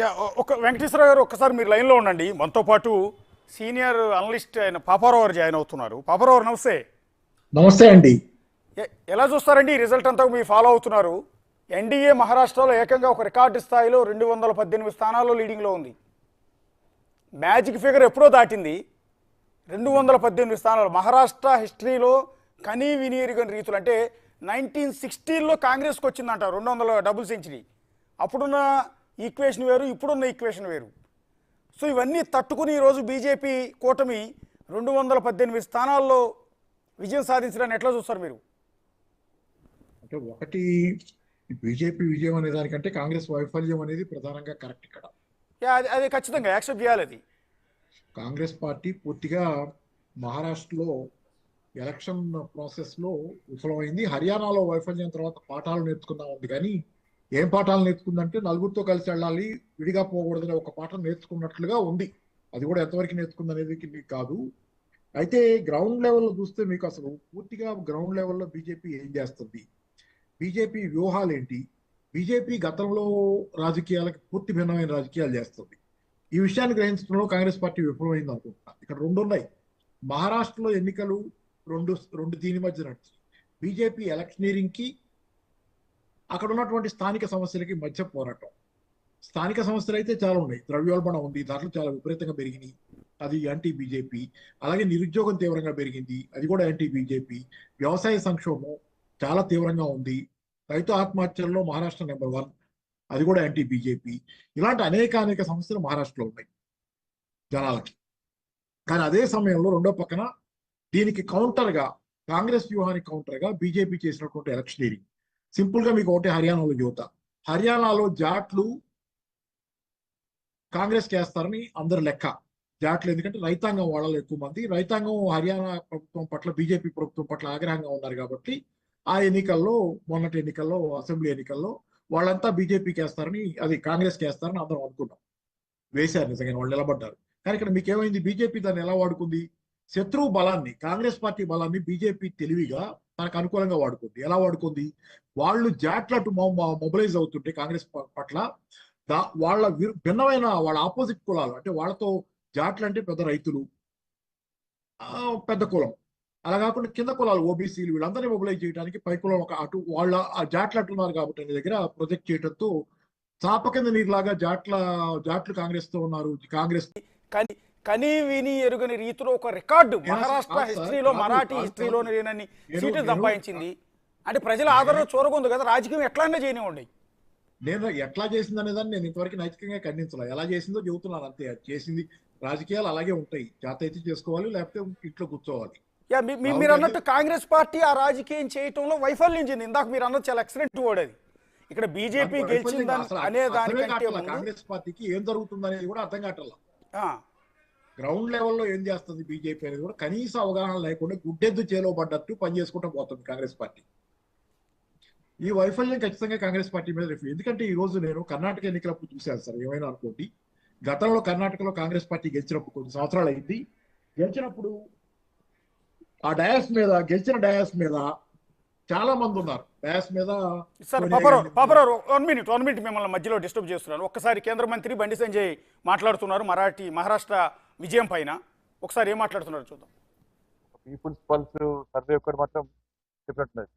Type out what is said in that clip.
Yeah ఒక వెంకటేశ్వర గారు ఒక్కసారి మీరు లైన్లో ఉండండి. మనతో పాటు సీనియర్ అనలిస్ట్ అయిన పాపారావు గారు జాయిన్ అవుతున్నారు. పాపారావు గారు నమస్తే. నమస్తే అండి. ఎలా చూస్తారండి ఈ రిజల్ట్ అంతా మీరు ఫాలో అవుతున్నారు? ఎన్డీఏ మహారాష్ట్రలో ఏకంగా ఒక రికార్డు స్థాయిలో 218 స్థానాల్లో లీడింగ్లో ఉంది. మ్యాజిక్ ఫిగర్ ఎప్పుడో దాటింది. 218 స్థానాలు మహారాష్ట్ర హిస్టరీలో కనీ విని ఎరుగని రీతులు. అంటే 1960లో కాంగ్రెస్కి వచ్చిందంట 200 డబుల్ సెంచరీ. అప్పుడున్న ఈక్వేషన్ వేరు, ఇప్పుడున్న ఈక్వేషన్ వేరు. సో ఇవన్నీ తట్టుకుని ఈరోజు బీజేపీ కూటమి 218 స్థానాల్లో విజయం సాధించడాన్ని ఎట్లా చూస్తారు మీరు? అంటే ఒకటి, బీజేపీ విజయం అనే దానికంటే కాంగ్రెస్ వైఫల్యం అనేది ప్రధానంగా కరెక్ట్ ఇక్కడ. అది ఖచ్చితంగా యాక్సెప్ట్ చేయాలి. అది కాంగ్రెస్ పార్టీ పూర్తిగా మహారాష్ట్రలో ఎలక్షన్ ప్రాసెస్లో విఫలమైంది. హర్యానాలో వైఫల్యం తర్వాత పాఠాలు నేర్చుకుందాం ఉంది, కానీ ఏం పాఠాలు నేర్చుకుందంటే నలుగురితో కలిసి వెళ్ళాలి, విడిగా పోకూడదనే ఒక పాఠం నేర్చుకున్నట్లుగా ఉంది. అది కూడా ఎంతవరకు నేర్చుకుంది అనేది కాదు. అయితే గ్రౌండ్ లెవెల్లో చూస్తే మీకు అసలు పూర్తిగా గ్రౌండ్ లెవెల్లో బీజేపీ ఏం చేస్తుంది, బీజేపీ వ్యూహాలు ఏంటి, బీజేపీ గతంలో రాజకీయాలకు పూర్తి భిన్నమైన రాజకీయాలు చేస్తుంది. ఈ విషయాన్ని గ్రహించడంలో కాంగ్రెస్ పార్టీ విఫలమైంది అనుకుంటున్నాను. ఇక్కడ రెండు ఉన్నాయి. మహారాష్ట్రలో ఎన్నికలు రెండు దీని మధ్య నడుస్తుంది. బీజేపీ ఎలక్షనీరింగ్కి, అక్కడ ఉన్నటువంటి స్థానిక సమస్యలకి మధ్య పోరాటం. స్థానిక సమస్యలు అయితే చాలా ఉన్నాయి. ద్రవ్యోల్బణం ఉంది, ధరలు చాలా విపరీతంగా పెరిగినాయి, అది యాంటీ బీజేపీ. అలాగే నిరుద్యోగం తీవ్రంగా పెరిగింది, అది కూడా యాంటీ బీజేపీ. వ్యవసాయ సంక్షోభం చాలా తీవ్రంగా ఉంది, రైతు ఆత్మహత్యల్లో మహారాష్ట్ర నెంబర్ 1, అది కూడా యాంటీ బీజేపీ. ఇలాంటి అనేక సమస్యలు మహారాష్ట్రలో ఉన్నాయి జనాలకి. కానీ అదే సమయంలో రెండో పక్కన దీనికి కౌంటర్గా, కాంగ్రెస్ వ్యూహానికి కౌంటర్గా బీజేపీ చేసినటువంటి ఎలక్షనీరింగ్. సింపుల్ గా మీకు ఒకటి హర్యానాలో యువత, హర్యానాలో జాట్లు కాంగ్రెస్ చేస్తారని అందరు లెక్క. జాట్లు ఎందుకంటే రైతాంగం వాళ్ళలో ఎక్కువ మంది, రైతాంగం హర్యానా ప్రభుత్వం పట్ల, బీజేపీ ప్రభుత్వం పట్ల ఆగ్రహంగా ఉన్నారు కాబట్టి ఆ ఎన్నికల్లో, మొన్నటి ఎన్నికల్లో, అసెంబ్లీ ఎన్నికల్లో వాళ్ళంతా బీజేపీకి వేస్తారని, అది కాంగ్రెస్కి వేస్తారని అందరం అనుకున్నాం. వేశారు, నిజంగా వాళ్ళు నిలబడ్డారు. కానీ ఇక్కడ మీకు ఏమైంది, బీజేపీ దాన్ని ఎలా వాడుకుంది, శత్రువు బలాన్ని, కాంగ్రెస్ పార్టీ బలాన్ని బీజేపీ తెలివిగా తనకు అనుకూలంగా వాడుకుంది. ఎలా వాడుకుంది, వాళ్ళు జాట్లటు మొబిలైజ్ అవుతుంటే కాంగ్రెస్ పట్ల వాళ్ళ భిన్నమైన, వాళ్ళ ఆపోజిట్ కులాలు, అంటే వాళ్ళతో జాట్లు అంటే పెద్ద రైతులు, పెద్ద కులం, అలా కాకుండా కింద కులాలు, ఓబీసీలు, వీళ్ళందరినీ మొబిలైజ్ చేయడానికి పై కులం ఒక అటు వాళ్ళ ఆ జాట్లు అంటున్నారు కాబట్టి అనే దగ్గర ప్రొజెక్ట్ చేయడంతో చాప కింద నీరులాగా జాట్లు కాంగ్రెస్ తో ఉన్నారు. కాంగ్రెస్ కనీ విని ఎరుగని రీతిలో ఒక రికార్డు మహారాష్ట్ర హిస్టరీలో, మరాఠీ హిస్టరీలో లేనన్ని సీట్లు సంపాదించింది. అంటే ప్రజల ఆదరణ చూరగొంది కదా. రాజకీయం ఎట్లయినా చేయనివ్వండి. నేను ఎట్లా చేసింది అనేదాన్ని నేను ఇంతవరకు నైతికంగా ఖండించాలి. ఎలా చేసిందో చెబుతున్నాను అంతే. చేసింది, రాజకీయాలు అలాగే ఉంటాయి, చేత అయితే చేసుకోవాలి, లేకపోతే ఇంట్లో కూర్చోవాలి. మీరు అన్నట్టు కాంగ్రెస్ పార్టీ ఆ రాజకీయం చేయటంలో వైఫల్యం చెంది. ఇందాక మీరు అన్నది చాలా ఎక్సలెంట్ వర్డ్. అది ఇక్కడ బీజేపీ గెలిచిందని అనే దానికంటే కాంగ్రెస్ పార్టీకి ఏం జరుగుతుంది అనేది కూడా అర్థం కావట్లా. గ్రౌండ్ లెవెల్లో ఏం చేస్తుంది బీజేపీ అనేది కూడా కనీస అవగాహన లేకుండా గుడ్డెద్దు చేలో పడ్డట్టు పనిచేసుకుంటూ పోతుంది కాంగ్రెస్ పార్టీ. ఈ వైఫల్యం ఖచ్చితంగా కాంగ్రెస్ పార్టీ మీద రిఫ్లెక్ట్. ఎందుకంటే ఈ రోజు నేను కర్ణాటక ఎన్నికలప్పుడు చూశాను సార్, ఏమైనా అనుకోండి, గతంలో కర్ణాటకలో కాంగ్రెస్ పార్టీ గెలిచినప్పుడు కొన్ని సంవత్సరాలు అయింది. గెలిచినప్పుడు ఆ డయాస్ మీద, గెలిచిన డయాస్ మీద చాలా మంది ఉన్నారు. డయాస్ మీద పాపరావు 1 మినిట్ మిమ్మల్ని మధ్యలో డిస్టర్బ్ చేస్తున్నాను. ఒక్కసారి కేంద్ర మంత్రి బండి సంజయ్ మాట్లాడుతున్నారు మహారాష్ట్ర విజయం పైన. ఒకసారి ఏం మాట్లాడుతున్నారు చూద్దాం. పీపుల్స్ పల్స్ సర్వే ఒకటి మాత్రం చెప్పినట్టున్నారు.